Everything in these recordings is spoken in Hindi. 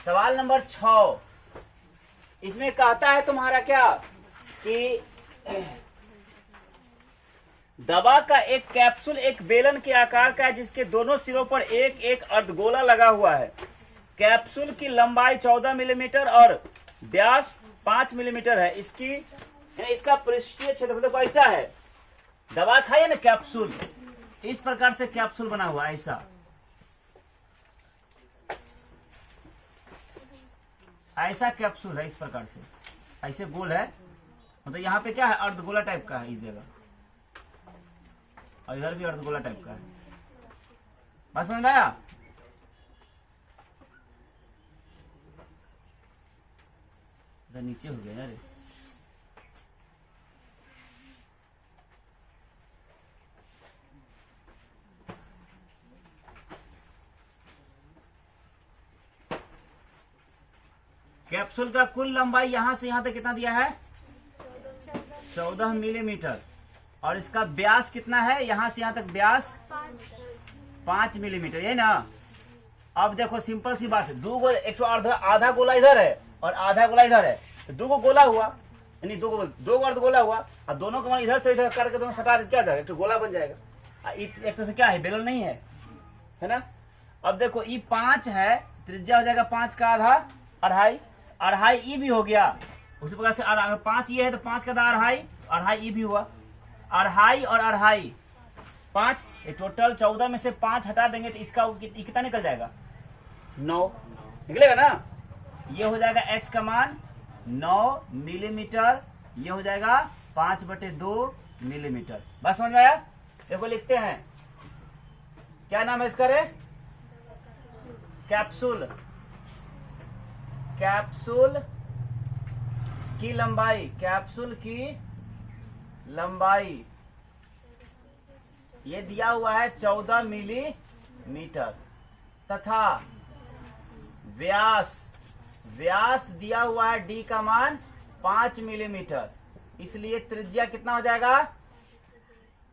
सवाल नंबर 6 इसमें कहता है तुम्हारा क्या कि दवा का एक कैप्सूल एक बेलन के आकार का है जिसके दोनों सिरों पर एक एक अर्धगोला लगा हुआ है। कैप्सूल की लंबाई 14 मिलीमीटर और व्यास 5 मिलीमीटर है। इसका पृष्ठीय क्षेत्रफल देखो ऐसा है, दवा खाइए ना कैप्सूल, इस प्रकार से कैप्सूल बना हुआ ऐसा कैप्सूल है, इस प्रकार से ऐसे गोल है, मतलब यहाँ पे क्या है अर्धगोला टाइप का है इस जगह, और इधर भी अर्धगोला टाइप का है। बात समझ में आया? नीचे हो गया रे। कैप्सूल का कुल लंबाई यहां से यहां तक कितना दिया है 14 मिलीमीटर, और इसका व्यास कितना है यहां से यहां तक व्यास 5 मिलीमीटर, ये ना। अब देखो सिंपल सी बात है, एक तो आधा गोला इधर है और आधा गोला इधर है, तो दो गोला हुआ, यानी दो अर्ध गोला हुआ, और दोनों को इधर से इधर करके दोनों सटा क्या जाएगा, एक तो गोला बन जाएगा। एक तरह से क्या है बेलन नहीं है ना। अब देखो ये 5 है, त्रिज्या हो जाएगा 5 का आधा अढ़ाई ई भी हो गया। उसी प्रकार से 5 ये है तो 5 का आधा अढ़ाई ई भी हुआ, अढ़ाई और अढ़ाई 5, ये टोटल 14 में से 5 हटा देंगे तो इसका कितना निकल जाएगा 9 निकलेगा ना। ये हो जाएगा h का मान 9 मिलीमीटर, ये हो जाएगा 5/2 मिलीमीटर। बस समझ में आया? देखो लिखते हैं, क्या नाम है इसका रे? कैप्सूल की लंबाई ये दिया हुआ है 14 मिलीमीटर, तथा व्यास दिया हुआ है d का मान 5 मिलीमीटर। इसलिए त्रिज्या कितना हो जाएगा?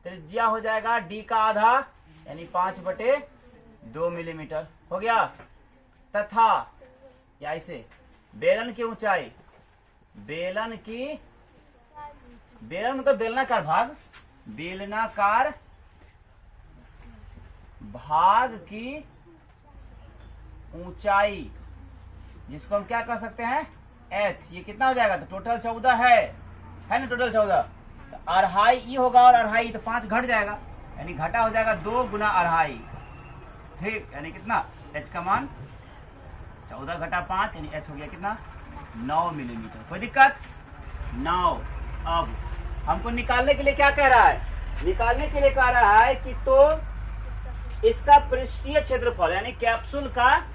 त्रिज्या हो जाएगा d का आधा यानी 5/2 मिलीमीटर हो गया। तथा या ऐसे बेलन की ऊंचाई, बेलन मतलब बेलनाकार भाग की ऊंचाई, जिसको हम क्या कह सकते हैं h, ये कितना हो जाएगा? तो टोटल 14 है ना, टोटल 14, तो अढ़ाई ई होगा और अढ़ाई तो 5 घट जाएगा, यानी घटा हो जाएगा 2 गुना अढ़ाई, ठीक, यानी कितना h का मान 14 घटा 5 यानी h हो गया कितना 9 मिलीमीटर। कोई दिक्कत? 9। अब हमको निकालने के लिए क्या कह रहा है? निकालने के लिए कह रहा है कि तो इसका पृष्ठीय क्षेत्रफल यानी कैप्सूल का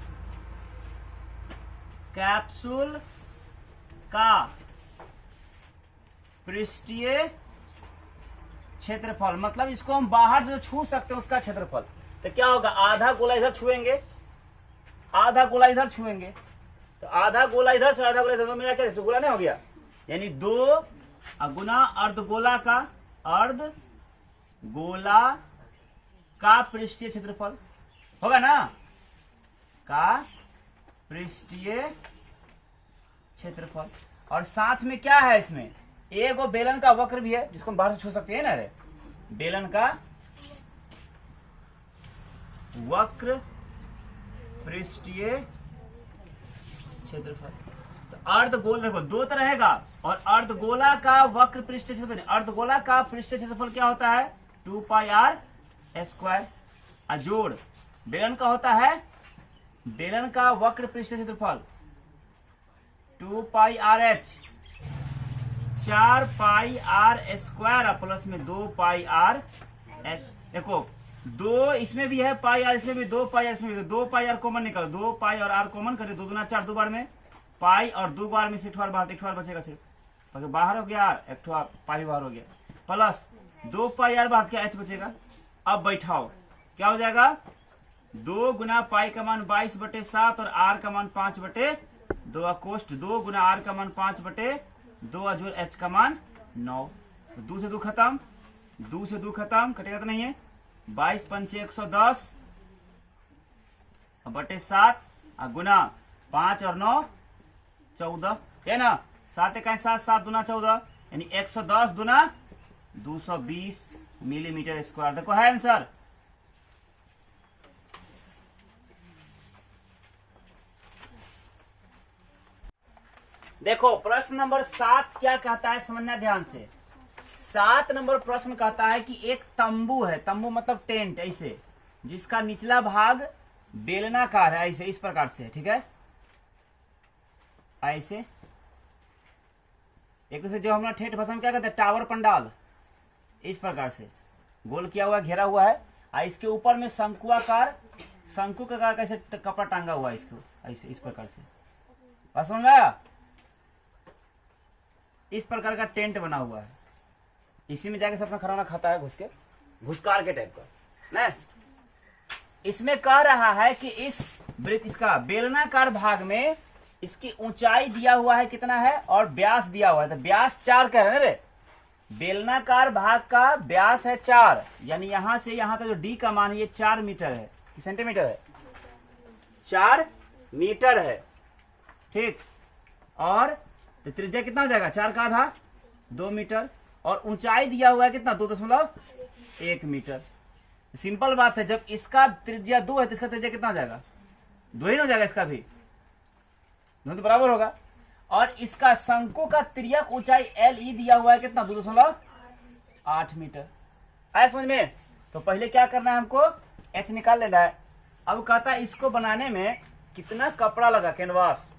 पृष्ठीय क्षेत्रफल, मतलब इसको हम बाहर से छू सकते हैं उसका क्षेत्रफल। तो क्या होगा? आधा गोला इधर छुएंगे, आधा गोला इधर छुएंगे, तो आधा गोला इधर से आधा गोला इधर मिला के गोला नहीं हो गया, यानी 2 गुना अर्धगोला का पृष्ठीय क्षेत्रफल होगा ना, का पृष्ठीय क्षेत्रफल। और साथ में क्या है इसमें? एक वो बेलन का वक्र भी है जिसको हम बाहर से छू सकते हैं ना रे, बेलन का वक्र पृष्ठीय क्षेत्रफल। तो अर्धगोल देखो 2 तरह रहेगा, और अर्धगोला का वक्र पृष्ठीय क्षेत्रफल, अर्धगोला का पृष्ठीय क्षेत्रफल क्या होता है 2πr², जोड़ बेलन का होता है, बेलन का वक्र पृष्ठीय क्षेत्रफल 2πrh 4πr² प्लस में 2πrh। देखो 2 इसमें भी है पाई आर, इसमें भी 2πr, इसमें भी 2πr कॉमन निकालो, 2π और r कॉमन करे, 2 दूना 4, 2 बार में पाई और 2 बार में से एक बार बचेगा सिर्फ, बाहर हो गया एक पाई बाहर हो गया, प्लस 2πr बाहर क्या h बचेगा। अब बैठाओ क्या हो जाएगा 2 गुना पाई का मान 22/7 और r का मान 5/2, कोष्ट 2 गुना r का मान 5/2 जोड़ h का मान 9, 2 से 2 खत्म, 2 से 2 खत्म, कटेगा तो नहीं है, 22 × 5 = 110 बटे 7 गुना, 5 और 9 14 है ना। 7 1 7, 7 दूना 14, यानी 110 दूना 220 मिलीमीटर स्क्वायर। देखो है आंसर। देखो प्रश्न नंबर 7 क्या कहता है, समझना ध्यान से। 7 नंबर प्रश्न कहता है कि एक तंबू है, तंबू मतलब टेंट, ऐसे जिसका निचला भाग बेलनाकार है, ऐसे इस प्रकार से, ठीक है, ऐसे एक से जो हम ठेठ भाषा में क्या कहते हैं, टावर पंडाल, इस प्रकार से गोल किया हुआ, घेरा हुआ है, और इसके ऊपर में शंकुआकार, शंकु का आकार कैसे कपड़ा टांगा हुआ है इसको, ऐसे इस प्रकार से। बात समझ में आया? इस प्रकार का टेंट बना हुआ है, इसी में जाके सब अपना खाना खाता है घुस के, घुसकार के टाइप का ना। इसमें कह रहा है कि इस वृत्त, इसका बेलनाकार भाग में इसकी ऊंचाई दिया हुआ है कितना है, और व्यास दिया हुआ है, तो व्यास 4 कह रहे हैं रे। बेलनाकार भाग का व्यास है 4, यानी यहां से यहां तक जो डी का मान है ये 4 मीटर है, कि सेंटीमीटर है, 4 मीटर है, ठीक। और तो त्रिज्या कितना हो जाएगा, 4 का आधा 2 मीटर, और ऊंचाई दिया हुआ है कितना, 2.1 मीटर। सिंपल बात है, जब इसका त्रिज्या 2 है तो इसका त्रिज्या कितना हो जाएगा, 2 ही हो जाएगा, इसका भी 2 तो बराबर होगा। और इसका शंकु का तिर्यक ऊंचाई एल ई दिया हुआ है कितना, 2.8 मीटर। आया समझ में? तो पहले क्या करना है, हमको एच निकाल लेना है। अब कहता है इसको बनाने में कितना कपड़ा लगा, कैनवास,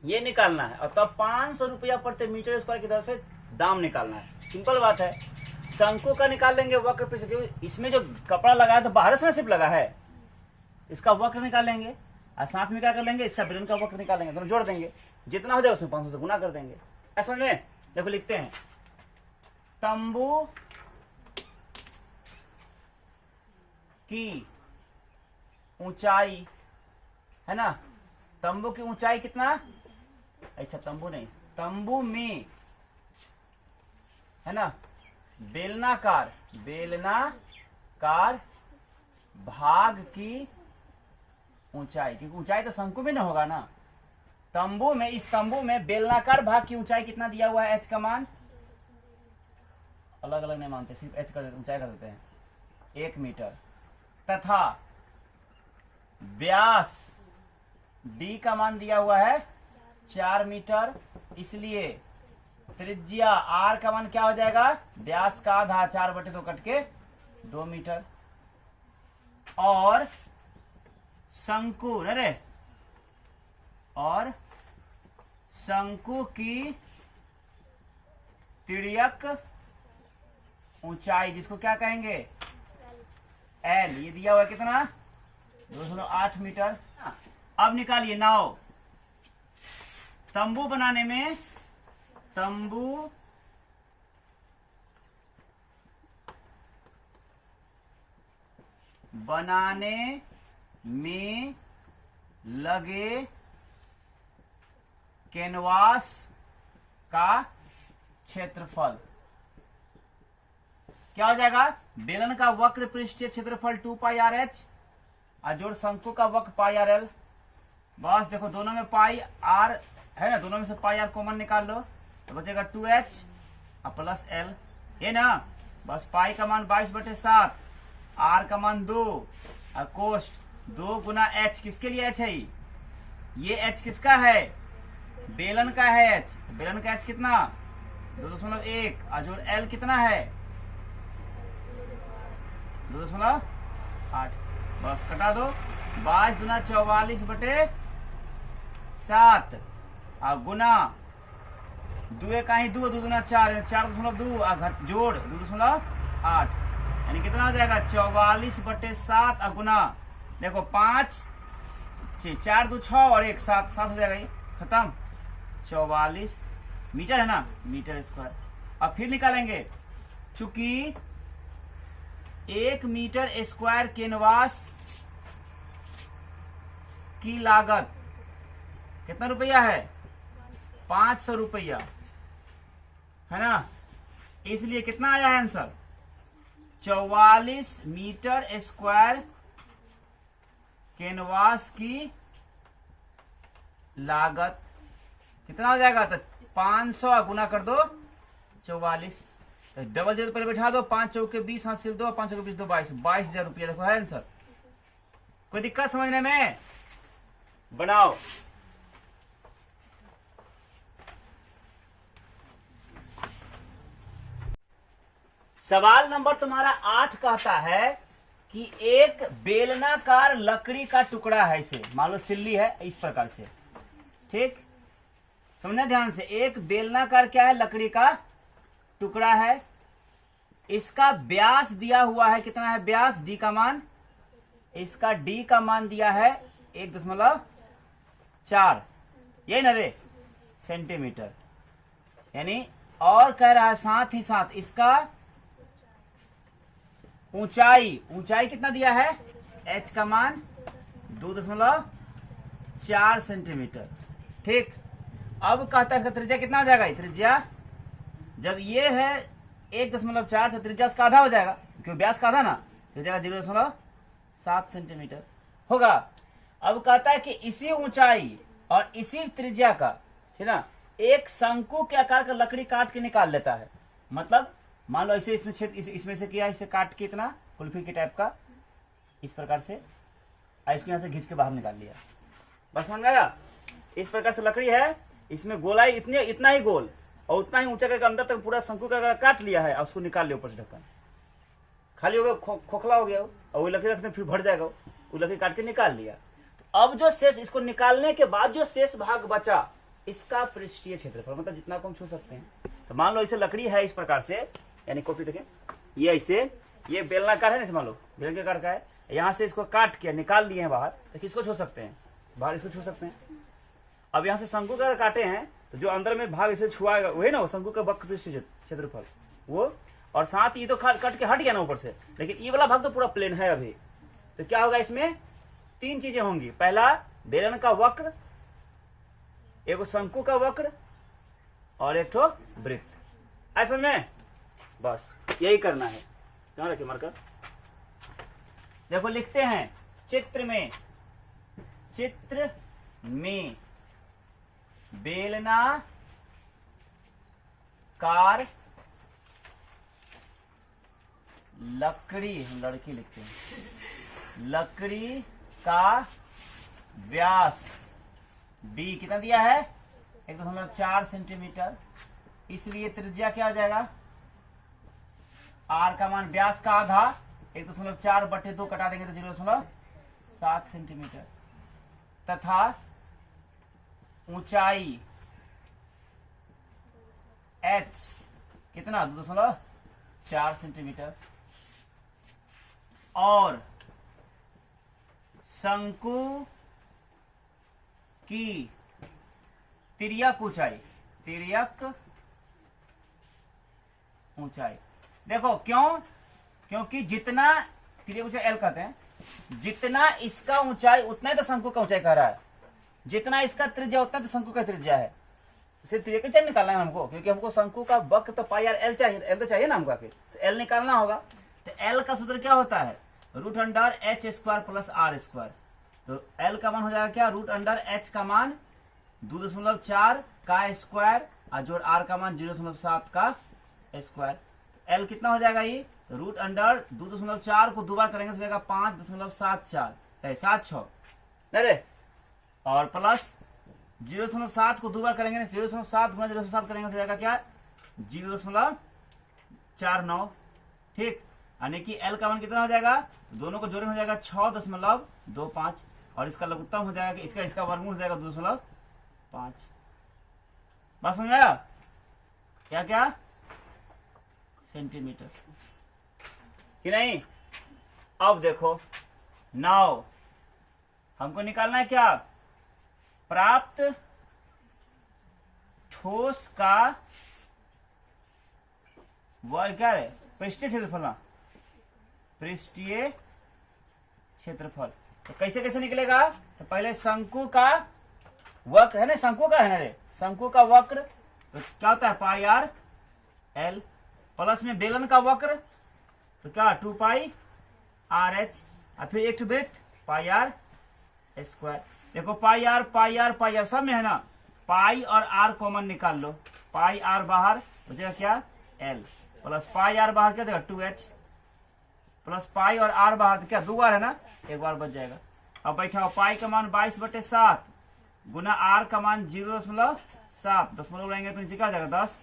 ये निकालना है, और तब 500 रुपया प्रति मीटर स्क्वायर की तरह से दाम निकालना है। सिंपल बात है। शंकु का निकाल लेंगे वक्र पृष्ठ, क्योंकि इसमें जो कपड़ा लगा है तो बाहर से ना सिर्फ लगा है, इसका वक्र निकाल लेंगे, और साथ में क्या कर लेंगे, इसका बेलन का वक्र निकाल लेंगे, दोनों जोड़ देंगे, जितना हो जाए उसमें 500 से गुना कर देंगे। ऐसा में देखो लिखते हैं, तंबू की ऊंचाई है ना, तंबू की ऊंचाई कितना, ऐसा तंबू नहीं, तंबू में है ना बेलनाकार, बेलनाकार भाग की ऊंचाई, क्योंकि ऊंचाई तो शंकु में ना होगा ना, तंबू में, इस तंबू में बेलनाकार भाग की ऊंचाई कितना दिया हुआ है, एच का मान अलग अलग नहीं मानते, सिर्फ एच कर ऊंचाई कर देते हैं, 1 मीटर, तथा व्यास डी का मान दिया हुआ है 4 मीटर, इसलिए त्रिज्या आर का मान क्या हो जाएगा, व्यास का आधा 4/2 कट के 2 मीटर, और शंकु रे, और शंकु की तिर्यक ऊंचाई, जिसको क्या कहेंगे, एल, ये दिया हुआ है कितना, 2.8 मीटर। अब निकालिए नाव, तंबू बनाने में, तंबू बनाने में लगे कैनवास का क्षेत्रफल क्या हो जाएगा, बेलन का वक्र पृष्ठीय क्षेत्रफल 2 पाई आर एच, और जोड़ शंकु का वक्र पाई आर एल। बस देखो दोनों में पाई आर है ना, दोनों में से पाई आर कॉमन निकाल लो, तो बचेगा 2h और प्लस एल, है ना। बस पाई का मान 22/7, आर का मान 2, और कोष्ट 2 गुना एच, किसके लिए एच है, ये एच किसका है, बेलन का है एच, बेलन का एच कितना 2.1, और जोड़ एल कितना है 2.8, बस कटा दो, 22 दूना 44/7, और गुना 2 का ही 2, 2 दूना 4, 4.2, और जोड़ 2.8, यानी कितना हो जाएगा 44/7, और गुना देखो 5 4 2 6 और 1 7 7 हो जाएगा, ये खत्म, 44 मीटर है ना, मीटर स्क्वायर। अब फिर निकालेंगे, चूंकि 1 मीटर स्क्वायर कैनवास की लागत कितना रुपया है, 500 रुपया है ना, इसलिए कितना आया है आंसर, 44 मीटर स्क्वायर कैनवास की लागत कितना हो जाएगा? तो 500 गुना कर दो 44, डबल जीरो पहले बैठा दो, 5 चौके 20 हासिल दो, 5 चौके 20 दो 22, 22,000 रुपया। देखो है आंसर। कोई दिक्कत समझने में? बनाओ। सवाल नंबर तुम्हारा 8 कहता है कि एक बेलनाकार लकड़ी का टुकड़ा है, इसे मान लो सिल्ली है इस प्रकार से, ठीक, समझना ध्यान से। एक बेलनाकार क्या है? लकड़ी का टुकड़ा है। इसका व्यास दिया हुआ है, कितना है व्यास? डी का मान, इसका डी का मान दिया है 1.4, यही ना रे, सेंटीमीटर। यानी और कह रहा है साथ ही साथ इसका ऊंचाई, ऊंचाई कितना दिया है? एच का मान 2.4 सेंटीमीटर, ठीक। अब कहता है इसका त्रिज्या कितना हो जाएगा? त्रिज्या जब ये है 1.4 तो त्रिज्या उसका आधा हो जाएगा, क्योंकि व्यास का आधा ना, त्रिज्या 0.7 सेंटीमीटर होगा। अब कहता है कि इसी ऊंचाई और इसी त्रिज्या का, ठीक ना, एक शंकु के आकार का लकड़ी काट के निकाल लेता है। मतलब मान लो ऐसे इसमें छेद इसमें से किया, इसे काट के इतना कुल्फी के टाइप का इस प्रकार से, इसको यहाँ से घिंच के बाहर निकाल लिया। बस समझ आया? इस प्रकार से लकड़ी है, इसमें गोलाई इतना ही गोल और उतना ही ऊंचा करके अंदर तक पूरा शंकु का काट लिया है और उसको निकाल लिया ऊपर से ढक्कन, खाली हो गया, खोखला हो गया और वो लकड़ी रखते फिर भर जाएगा, वो लकड़ी काट के निकाल लिया। तो अब जो शेष, इसको निकालने के बाद जो शेष भाग बचा, इसका पृष्ठीय क्षेत्रफल, मतलब जितना को हम छू सकते हैं। तो मान लो इसे लकड़ी है इस प्रकार से, यानी कॉपी देखें, ये ऐसे, ये बेलनाकार है ना, मान लो बेलन के आकार का है, यहाँ से इसको काट के निकाल लिए हैं बाहर, तो किसको छू सकते हैं? बाहर इसको छू सकते हैं। अब यहाँ से शंकु का काटे हैं तो जो अंदर में भाग इसे छुआएगा वही ना, वो शंकु का वक्र पृष्ठीय क्षेत्रफल वो, और साथ ही तो कट के हट गया ना ऊपर से, लेकिन ये वाला भाग तो पूरा प्लेन है अभी। तो क्या होगा? इसमें 3 चीजें होंगी। पहला बेलन का वक्र, एक शंकु का वक्र और एक ठो वृत्त। ऐसा में बस यही करना है। कहाँ रखे मार्कर? देखो लिखते हैं, चित्र में बेलनाकार लकड़ी, हम लड़की लिखते हैं, लकड़ी का व्यास डी कितना दिया है? 1.4 सेंटीमीटर। इसलिए त्रिज्या क्या हो जाएगा? आर का मान व्यास का आधा, 1.4/2 कटा देंगे तो 0.7 सेंटीमीटर। तथा ऊंचाई h कितना? 2.4 सेंटीमीटर। और शंकु की तिर्यक ऊंचाई, देखो क्यों? क्योंकि जितना तिर्यक ऊंचाई L कहते हैं, जितना इसका ऊंचाई उतना ही तो शंकु का ऊंचाई कह रहा है, जितना इसका त्रिज्या उतना तो शंकु का त्रिज्या है। इसे त्रिज्या चाहिए निकालना है हमको, क्योंकि हमको शंकु का वक्र तो पाई आर एल चाहिए, एल तो चाहिए ना हमको आखिर, तो एल निकालना होगा। तो एल का सूत्र क्या होता है? √h² plus r²। तो एल का मान हो जाएगा क्या? √h का मान 2.4 का स्क्वायर और जोड़ आर का मान 0.7 का स्क्वायर। तो एल कितना हो जाएगा? ये तो √2.4 को 2 बार करेंगे तो जाएगा 5.74 अरे, और प्लस 0.7 को 2 बार करेंगे, 0.7 गुना 0.7 करेंगे तो जाएगा क्या? 0.49, ठीक। यानी कि एल का मान कितना हो जाएगा? दोनों को जोड़ने हो जाएगा 6.25 और इसका लघुत्तम हो जाएगा, इसका वर्गमूल हो जाएगा 2.5। बात समझ आया? क्या क्या? सेंटीमीटर कि नहीं? अब देखो, नाउ हमको निकालना है क्या? प्राप्त ठोस का वह क्या है? पृष्ठीय क्षेत्रफल ना, पृष्ठीय क्षेत्रफल। तो कैसे कैसे निकलेगा? तो पहले शंकु का वक्र है ना, शंकु का है ना रे, शंकु का वक्र तो क्या होता है? पाई आर एल, प्लस में बेलन का वक्र तो क्या? 2 पाई आर एच, और फिर एक वृत्त पाई आर स्क्वायर। देखो pi r pi r pi r सब में है ना, पाई और आर कॉमन निकाल लो, पाई आर बाहर हो जाएगा क्या एल, प्लस पाई आर बाहर क्या जाएगा 2h, प्लस पाई और आर बाहर तो क्या 2 बार है ना, 1 बार बच जाएगा। अब बैठाओ पाई का मान 22/7 गुना आर का मान 0.7, दशमलव उड़ाएंगे तो नीचे क्या हो जाएगा 10,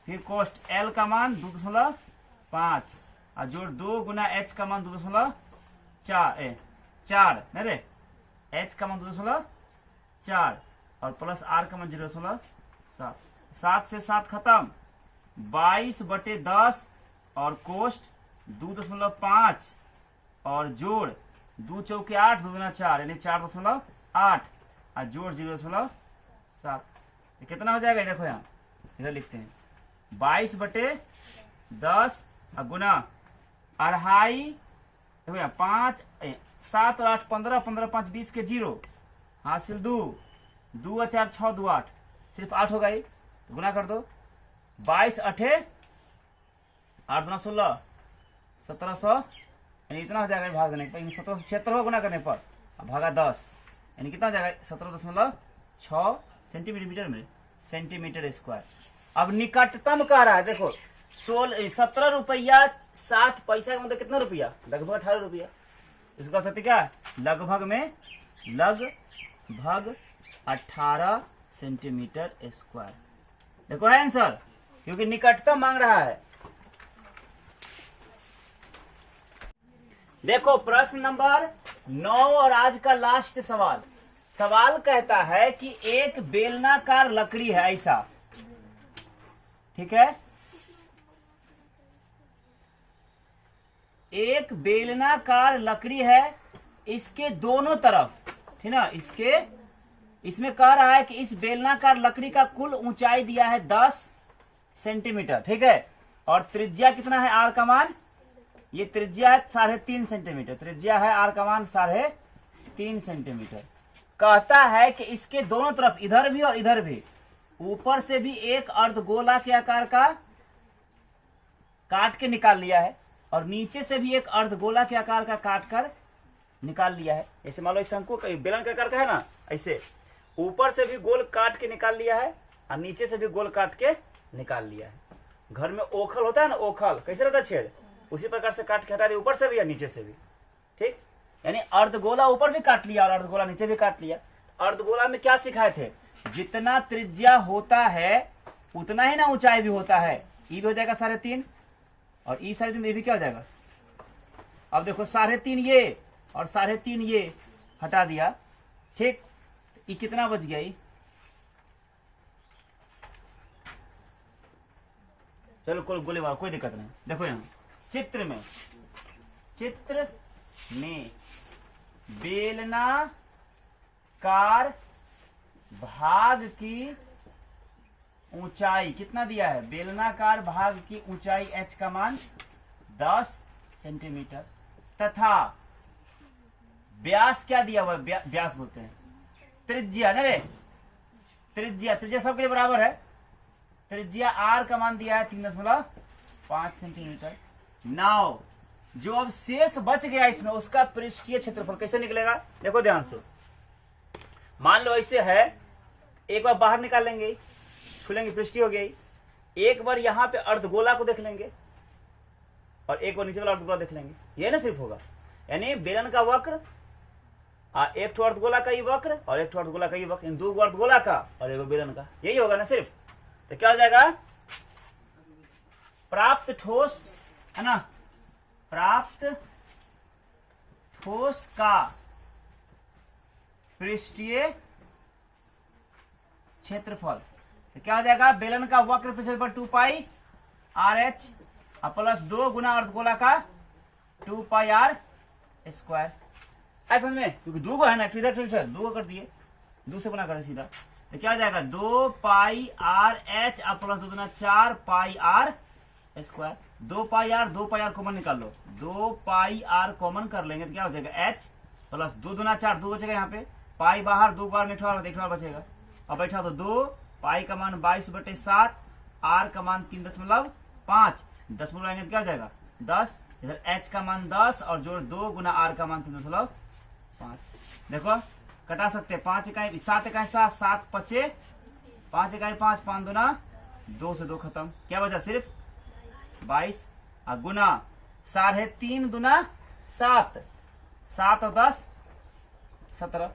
फिर कोष्ट एल का मान 2.5 और जोड़ 2 गुना एच का मान 2.4 नहीं रे, एच का मान 2.4 और प्लस आर का मान 0.7, 7 से 7 खत्म, 22/10 और कोष्ट 2.5 और जोड़ 2 चौके 8 2 गुना 4 यानी 4.8 और जोड़ 0.7, कितना हो जाएगा देखो यहाँ इधर लिखते हैं 22/10 और गुना 2.5, देखो यहाँ 5 7 और 8 15, 15 5 20 के 0 हासिल 2 2 और 4 6 2 8, सिर्फ 8 होगा ये तो गुना कर दो, 22 8 8 गुना 16 1700 यानी इतना हो जाएगा भाग देने पर, 1776 हो गुना करने पर भागा 10 यानी कितना हो जाएगा 17.6 सेंटीमीटर में सेंटीमीटर स्क्वायर। अब निकटतम कह रहा है देखो 17 रुपया 60 पैसा का मतलब कितना रुपया, लगभग 18 रुपया, इसको कह सकते क्या लगभग में लगभग 18 सेंटीमीटर स्क्वायर। देखो है आंसर, क्योंकि निकटतम मांग रहा है। देखो प्रश्न नंबर 9 और आज का लास्ट सवाल, सवाल कहता है कि एक बेलनाकार लकड़ी है ऐसा, ठीक है, एक बेलनाकार लकड़ी है, इसके दोनों तरफ, ठीक ना, इसमें कह रहा है कि इस बेलनाकार लकड़ी का कुल ऊंचाई दिया है 10 सेंटीमीटर, ठीक है, और त्रिज्या कितना है आर का मान, ये त्रिज्या है 3.5 सेंटीमीटर, त्रिज्या है आर का मान 3.5 सेंटीमीटर। कहता है कि इसके दोनों तरफ इधर भी और इधर भी ऊपर से भी एक अर्धगोला के आकार का काट के निकाल लिया है और नीचे से भी एक अर्धगोला के आकार का काट कर निकाल लिया है। ऐसे मान लो इस शंकु बेलन के आकार का है ना, ऐसे ऊपर से भी गोल काट के निकाल लिया है और नीचे से भी गोल काट के निकाल लिया है। घर में ओखल होता है ना, ओखल कैसे रहता है छेद, उसी प्रकार से काट के हटा दिया ऊपर से भी या नीचे से भी, ठीक, यानी अर्धगोला ऊपर भी काट लिया और अर्धगोला नीचे भी काट लिया। अर्धगोला में क्या सिखाए थे, जितना त्रिज्या होता है उतना ही ना ऊंचाई भी होता है, ई भी हो जाएगा 3.5 और ई 3.5 ये भी क्या हो जाएगा। अब देखो 3.5 ये और 3.5 ये हटा दिया, ठीक, ये कितना बच गया, ये चलो गोले बार कोई दिक्कत नहीं। देखो यहाँ चित्र में बेलनाकार भाग की ऊंचाई कितना दिया है, बेलनाकार भाग की ऊंचाई h का मान 10 सेंटीमीटर तथा व्यास क्या दिया हुआ, व्यास बोलते हैं त्रिज्या, ना रे त्रिज्या सबके लिए बराबर है, त्रिज्या r का मान दिया है 3.5 सेंटीमीटर। नाउ जो अब शेष बच गया इसमें उसका पृष्ठीय क्षेत्रफल कैसे निकलेगा, देखो ध्यान से, मान लो ऐसे है, एक बार बाहर निकाल लेंगे, छूलेंगे पृष्ठीय हो गई, एक बार यहाँ पे अर्धगोला को देख लेंगे और एक बार नीचे वाला अर्धगोला देख लेंगे, ये ना सिर्फ होगा, यानी बेलन का वक्र एक ठो अर्धगोला का ये वक्र और एक ठो अर्धगोला का ये वक्र, इन 2 अर्धगोला का और एक बेलन का, यही होगा ना सिर्फ। तो क्या हो जाएगा, प्राप्त ठोस है ना, प्राप्त ठोस का पृष्ठीय क्षेत्रफल, तो क्या हो जाएगा, बेलन का वक्र क्षेत्रफल 2 पाई आर एच प्लस 2 गुना अर्धगोला का 2 पाई आर स्क्वायर। ऐसा समझ में, क्योंकि 2 है ना, इधर 2 कर दिए, 2 से गुना करें सीधा, तो क्या हो जाएगा 2 पाई आर एच प्लस 2 गुना 4 pi r square. 2 pi r common निकाल लो, 2 पाई आर कॉमन कर लेंगे तो क्या हो जाएगा एच प्लस 2 दुना 4, 2 बचेगा यहाँ पे, पाई बाहर 2 बार नेठवार बचेगा, अब बैठा तो 2 पाई का मान 22/7, आर का मान 3.5, दशमलव आएंगे तो क्या हो जाएगा 10, इधर एच का मान 10 और जोड़ 2 गुना आर का मान 3.5। देखो कटा सकते हैं। 5 इकाई 7 इकाई 7, 7 पचे 5 इकाई 5, 5 दूना 2 से 2 खत्म। क्या बचा सिर्फ 22 और गुना सार है 3 दूना 7, 7 और 10 17।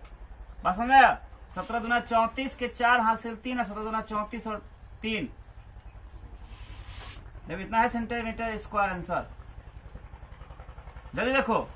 बात समझ में आया? 17 दूना 34 के 4 हासिल 3 और 17 दूना 34 और 3 जब इतना है सेंटीमीटर स्क्वायर आंसर। जल्दी देखो